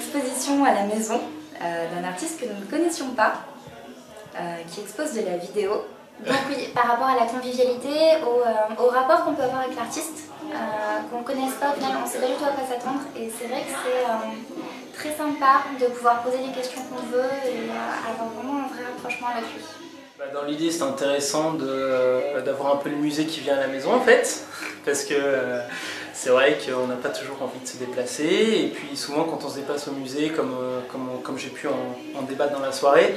exposition à la maison d'un artiste que nous ne connaissions pas, qui expose de la vidéo. Donc oui, par rapport à la convivialité, au rapport qu'on peut avoir avec l'artiste, qu'on ne connaisse pas au final, on ne sait pas du tout à quoi s'attendre. Et c'est vrai que c'est très sympa de pouvoir poser les questions qu'on veut et avoir vraiment un vrai rapprochement avec lui. Dans l'idée, c'est intéressant d'avoir un peu le musée qui vient à la maison en fait, parce que c'est vrai qu'on n'a pas toujours envie de se déplacer, et puis souvent quand on se déplace au musée, comme j'ai pu en débattre dans la soirée,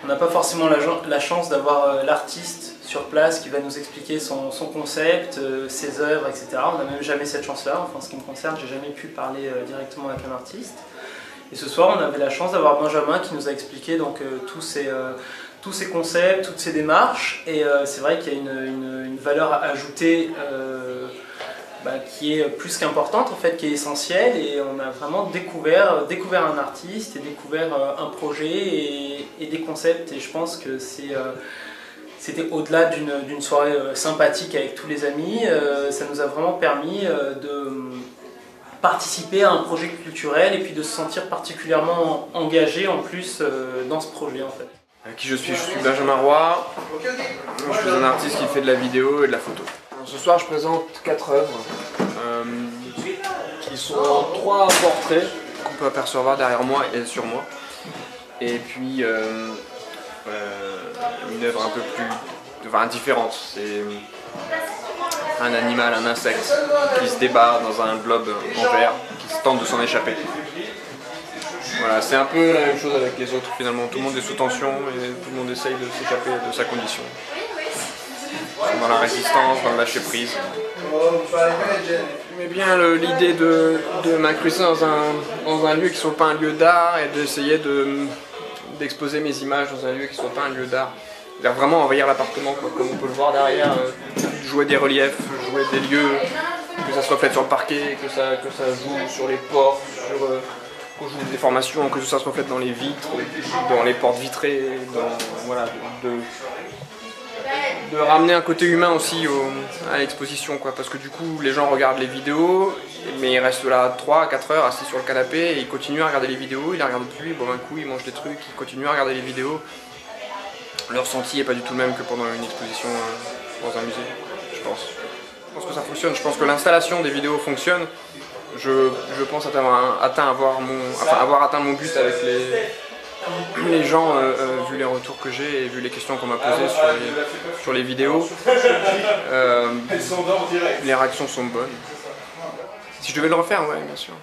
on n'a pas forcément la chance d'avoir l'artiste sur place qui va nous expliquer son concept, ses œuvres, etc. On n'a même jamais cette chance-là, enfin en ce qui me concerne, j'ai jamais pu parler directement avec un artiste. Et ce soir, on avait la chance d'avoir Benjamin qui nous a expliqué donc, tous ces concepts, toutes ces démarches, et c'est vrai qu'il y a une valeur ajoutée qui est plus qu'importante, en fait, qui est essentielle, et on a vraiment découvert un artiste et découvert un projet et des concepts, et je pense que c'était au-delà d'une soirée sympathique avec tous les amis, ça nous a vraiment permis de participer à un projet culturel et puis de se sentir particulièrement engagé en plus dans ce projet en fait. Qui je suis Benjamin Roy, je suis un artiste qui fait de la vidéo et de la photo. Ce soir je présente 4 œuvres qui sont 3 portraits qu'on peut apercevoir derrière moi et sur moi. Et puis une œuvre un peu plus différente. C'est un animal, un insecte qui se débat dans un globe en verre, qui tente de s'en échapper. Voilà, c'est un peu la même chose avec les autres finalement, tout le monde est sous tension et tout le monde essaye de s'échapper de sa condition. Dans la résistance, dans le lâcher prise. J'aimais bien l'idée de m'incruster dans un lieu qui ne soit pas un lieu d'art et d'essayer d'exposer mes images dans un lieu qui ne soit pas un lieu d'art. Vraiment envahir l'appartement, comme on peut le voir derrière, jouer des reliefs, jouer des lieux, que ça soit fait sur le parquet, que ça joue sur les portes, qu'on joue des déformations, que ça soit fait dans les vitres, dans les portes vitrées, voilà, de ramener un côté humain aussi à l'exposition, parce que du coup les gens regardent les vidéos, mais ils restent là 3 à 4 heures assis sur le canapé et ils continuent à regarder les vidéos, ils la regardent plus, ils boivent un coup, ils mangent des trucs, ils continuent à regarder les vidéos. Le ressenti n'est pas du tout le même que pendant une exposition dans un musée, je pense. Je pense que ça fonctionne, je pense que l'installation des vidéos fonctionne. Je pense avoir atteint mon but avec les gens, vu les retours que j'ai et vu les questions qu'on m'a posées sur les vidéos. Les réactions sont bonnes. Si je devais le refaire, ouais, bien sûr.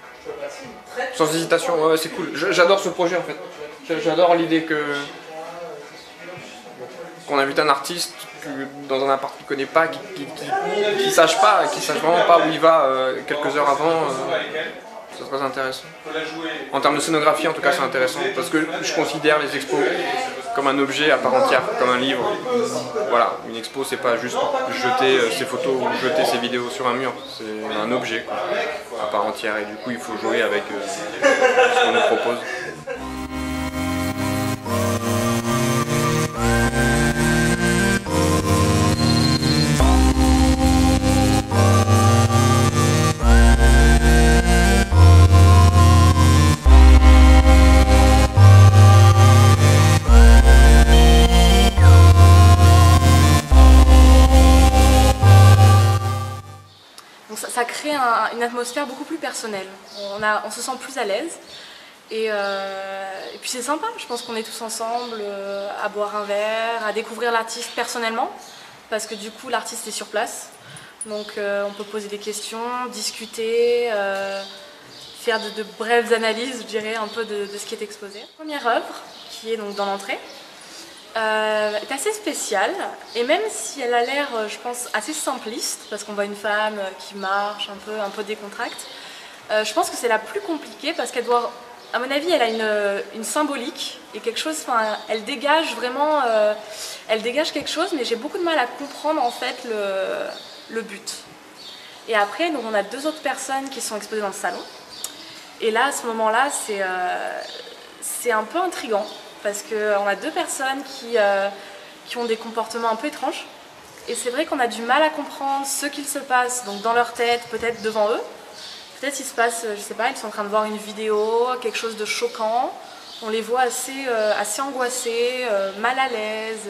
Sans hésitation, ouais, c'est cool. J'adore ce projet en fait. J'adore l'idée qu'on invite un artiste dans un appart qu'il ne connaît pas, qui sache vraiment pas où il va quelques heures avant. C'est très intéressant. En termes de scénographie, en tout cas, c'est intéressant parce que je considère les expos comme un objet à part entière, comme un livre. Voilà, une expo, c'est pas juste jeter ses photos ou jeter ses vidéos sur un mur, c'est un objet à part entière et du coup, il faut jouer avec ce qu'on nous propose. Ça crée une atmosphère beaucoup plus personnelle, on se sent plus à l'aise et puis c'est sympa, je pense qu'on est tous ensemble à boire un verre, à découvrir l'artiste personnellement parce que du coup l'artiste est sur place, donc on peut poser des questions, discuter, faire de brèves analyses, je dirais, un peu de ce qui est exposé. La première œuvre, qui est donc dans l'entrée, est assez spéciale et même si elle a l'air, je pense, assez simpliste parce qu'on voit une femme qui marche un peu décontracte, je pense que c'est la plus compliquée parce qu'elle doit, à mon avis, elle a une symbolique et quelque chose, elle dégage vraiment, elle dégage quelque chose, mais j'ai beaucoup de mal à comprendre en fait le but. Et après, donc, on a 2 autres personnes qui sont exposées dans le salon et là, à ce moment-là, c'est un peu intriguant. Parce qu'on a 2 personnes qui ont des comportements un peu étranges. Et c'est vrai qu'on a du mal à comprendre ce qu'il se passe donc dans leur tête, peut-être devant eux, Peut-être il se passe, je sais pas, ils sont en train de voir une vidéo, quelque chose de choquant. On les voit assez angoissés, mal à l'aise.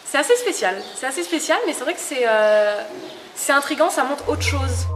C'est assez spécial, mais c'est vrai que c'est intriguant, ça montre autre chose.